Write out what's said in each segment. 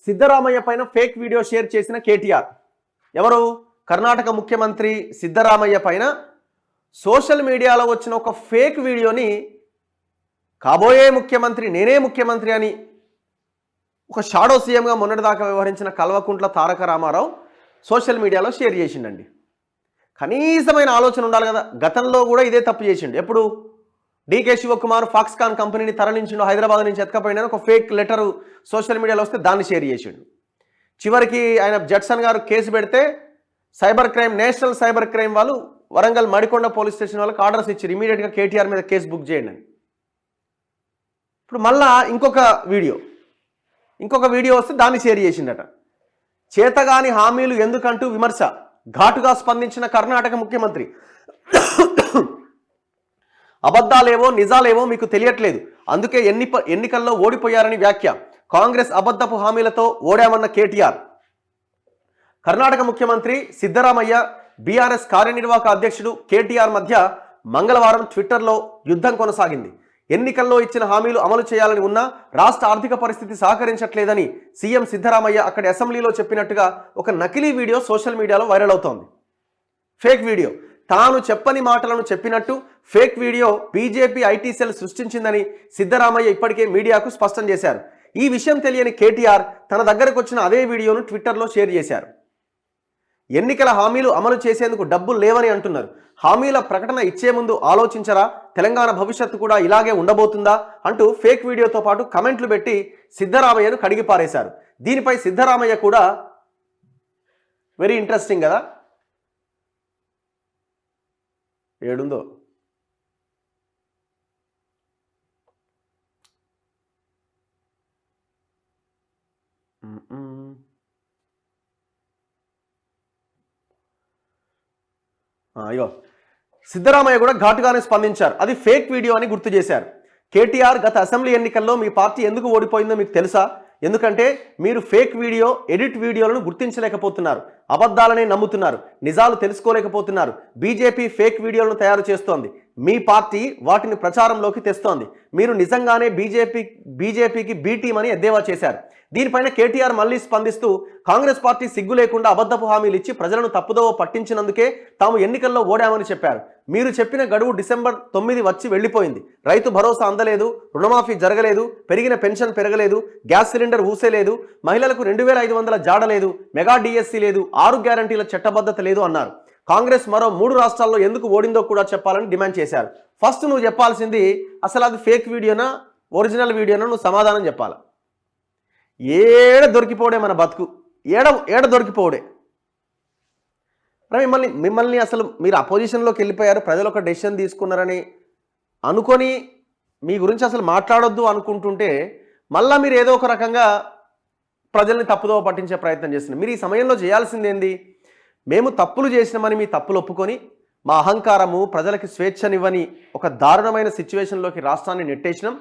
సిద్ధరామయ్య పైన fake video share చేసిన కేటీఆర్. ఎవరు? కర్ణాటక ముఖ్యమంత్రి సిద్ధరామయ్య పైన సోషల్ మీడియాలో వచ్చిన ఒక ఫేక్ వీడియోని కాబోయే ముఖ్యమంత్రి నేనే ముఖ్యమంత్రి అని ఒక షాడో సీఎంగా మొన్నటిదాకా వ్యవహరించిన కల్వకుంట్ల తారక రామారావు సోషల్ మీడియాలో షేర్ చేసిండండి. కనీసమైన ఆలోచన ఉండాలి కదా. గతంలో కూడా ఇదే తప్పు చేసిండు. ఎప్పుడు? డీకే శివకుమార్ ఫాక్స్కాన్ కంపెనీని తరలించిండు, హైదరాబాద్ నుంచి ఎత్తుకపోయినా ఒక ఫేక్ లెటరు సోషల్ మీడియాలో వస్తే దాన్ని షేర్ చేసిండు. చివరికి ఆయన జడ్సన్ గారు కేసు పెడితే cyber crime, national cyber crime వాళ్ళు వరంగల్ మడికొండ పోలీస్ స్టేషన్ వాళ్ళకి ఆర్డర్స్ ఇచ్చారు, ఇమీడియట్గా కేటీఆర్ మీద కేసు బుక్ చేయండి అని. ఇప్పుడు మళ్ళా ఇంకొక వీడియో వస్తే దాన్ని షేర్ చేసిండట. చేతగాని హామీలు ఎందుకంటూ విమర్శ, ఘాటుగా స్పందించిన కర్ణాటక ముఖ్యమంత్రి. అబద్ధాలేవో నిజాలేవో మీకు తెలియట్లేదు, అందుకే ఎన్నికల్లో ఓడిపోయారని వ్యాఖ్య. కాంగ్రెస్ అబద్ధపు హామీలతో ఓడామన్న కేటీఆర్. కర్ణాటక ముఖ్యమంత్రి సిద్ధరామయ్య, బీఆర్ఎస్ కార్యనిర్వాహక అధ్యక్షుడు కేటీఆర్ మధ్య మంగళవారం ట్విట్టర్లో యుద్ధం కొనసాగింది. ఎన్నికల్లో ఇచ్చిన హామీలు అమలు చేయాలని ఉన్నా రాష్ట్ర ఆర్థిక పరిస్థితి సహకరించట్లేదని సీఎం సిద్ధరామయ్య అక్కడి అసెంబ్లీలో చెప్పినట్టుగా ఒక నకిలీ వీడియో సోషల్ మీడియాలో వైరల్ అవుతోంది. Fake video. తాను చెప్పని మాటలను చెప్పినట్టు fake video BJP IT cell సృష్టించిందని సిద్ధరామయ్య ఇప్పటికే మీడియాకు స్పష్టం చేశారు. ఈ విషయం తెలియని కేటీఆర్ తన దగ్గరకు వచ్చిన అదే వీడియోను ట్విట్టర్లో షేర్ చేశారు. ఎన్నికల హామీలు అమలు చేసేందుకు డబ్బులు లేవని అంటున్నారు. హామీల ప్రకటన ఇచ్చే ముందు ఆలోచించరా? తెలంగాణ భవిష్యత్తు కూడా ఇలాగే ఉండబోతుందా అంటూ ఫేక్ వీడియోతో పాటు కమెంట్లు పెట్టి సిద్ధరామయ్యను కడిగి పారేశారు. దీనిపై సిద్ధరామయ్య కూడా వెరీ ఇంట్రెస్టింగ్ కదా, ఏడుందో అయ్యో. సిద్ధరామయ్య కూడా ఘాటుగానే స్పందించారు. అది ఫేక్ వీడియో అని గుర్తు చేశారు. కేటీఆర్, గత అసెంబ్లీ ఎన్నికల్లో మీ పార్టీ ఎందుకు ఓడిపోయిందో మీకు తెలుసా? ఎందుకంటే మీరు ఫేక్ వీడియో, ఎడిట్ వీడియోలను గుర్తించలేకపోతున్నారు, అబద్ధాలనే నమ్ముతున్నారు, నిజాలు తెలుసుకోలేకపోతున్నారు. బీజేపీ ఫేక్ వీడియోలను తయారు చేస్తోంది, మీ పార్టీ వాటిని ప్రచారంలోకి తెస్తోంది. మీరు నిజంగానే బీజేపీకి బీ టీం అని ఎద్దేవా చేశారు. దీనిపైన కేటీఆర్ మళ్ళీ స్పందిస్తూ కాంగ్రెస్ పార్టీ సిగ్గు లేకుండా అబద్ధపు హామీలు ఇచ్చి ప్రజలను తప్పుదోవ పట్టించినందుకే తాము ఎన్నికల్లో ఓడామని చెప్పారు. మీరు చెప్పిన గడువు డిసెంబర్ 9 వచ్చి వెళ్ళిపోయింది. రైతు భరోసా అందలేదు, రుణమాఫీ జరగలేదు, పెరిగిన పెన్షన్ పెరగలేదు, గ్యాస్ సిలిండర్ ఊసేలేదు, మహిళలకు 2500 జాడలేదు, మెగా డిఎస్సీ లేదు, 6 గ్యారంటీల చట్టబద్ధత లేదు అన్నారు. కాంగ్రెస్ మరో 3 రాష్ట్రాల్లో ఎందుకు ఓడిందో కూడా చెప్పాలని డిమాండ్ చేశారు. ఫస్ట్ నువ్వు చెప్పాల్సింది అసలు అది ఫేక్ వీడియోనా ఒరిజినల్ వీడియోనా నువ్వు సమాధానం చెప్పాలి. ఏడ దొరికిపోవడే మన బతుకు, ఏడ దొరికిపోవడే. మిమ్మల్ని అసలు మీరు అపోజిషన్లోకి వెళ్ళిపోయారు, ప్రజలు ఒక డెసిషన్ తీసుకున్నారని అనుకొని మీ గురించి అసలు మాట్లాడొద్దు అనుకుంటుంటే మళ్ళీ మీరు ఏదో ఒక రకంగా ప్రజల్ని తప్పుదోవ పట్టించే ప్రయత్నం చేస్తున్నారు. మీరు ఈ సమయంలో చేయాల్సింది ఏంది? మేము తప్పులు చేసినామని మీ తప్పులు ఒప్పుకొని మా అహంకారము, ప్రజలకి స్వేచ్ఛనివ్వని ఒక దారుణమైన సిచ్యువేషన్లోకి రాష్ట్రాన్ని నెట్టేసినాం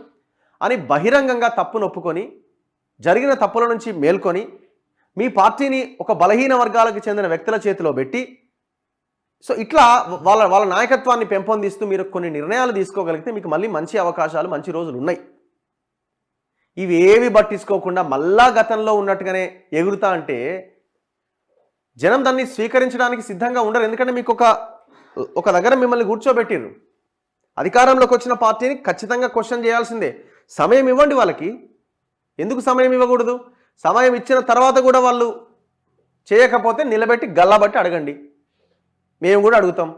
అని బహిరంగంగా తప్పును ఒప్పుకొని జరిగిన తప్పుల నుంచి మేల్కొని మీ పార్టీని ఒక బలహీన వర్గాలకు చెందిన వ్యక్తుల చేతిలో పెట్టి సో ఇట్లా వాళ్ళ నాయకత్వాన్ని పెంపొందిస్తూ మీరు కొన్ని నిర్ణయాలు తీసుకోగలిగితే మీకు మళ్ళీ మంచి అవకాశాలు, మంచి రోజులు ఉన్నాయి. ఇవి ఏవి పట్టించుకోకుండా మళ్ళా గతంలో ఉన్నట్టుగానే ఎగురుతా అంటే జనం దాన్ని స్వీకరించడానికి సిద్ధంగా ఉండరు. ఎందుకంటే మీకు ఒక దగ్గర మిమ్మల్ని కూర్చోబెట్టిర్రు. అధికారంలోకి వచ్చిన పార్టీని ఖచ్చితంగా క్వశ్చన్ చేయాల్సిందే. సమయం ఇవ్వండి వాళ్ళకి. ఎందుకు సమయం ఇవ్వకూడదు? సమయం ఇచ్చిన తర్వాత కూడా వాళ్ళు చేయకపోతే నిలబెట్టి గల్లాబట్టి అడగండి, మేము కూడా అడుగుతాం.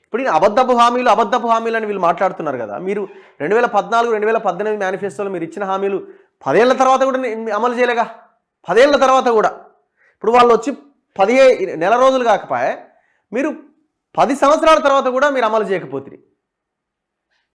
ఇప్పుడు అబద్ధపు హామీలు అని వీళ్ళు మాట్లాడుతున్నారు కదా. మీరు 2014, 2018 మేనిఫెస్టోలో మీరు ఇచ్చిన హామీలు 10 ఏళ్ల తర్వాత కూడా అమలు చేయలేగా. 10 ఏళ్ల తర్వాత కూడా ఇప్పుడు వాళ్ళు వచ్చి 15 నెల రోజులు కాకపోయా, మీరు 10 సంవత్సరాల తర్వాత కూడా మీరు అమలు చేయకపోతే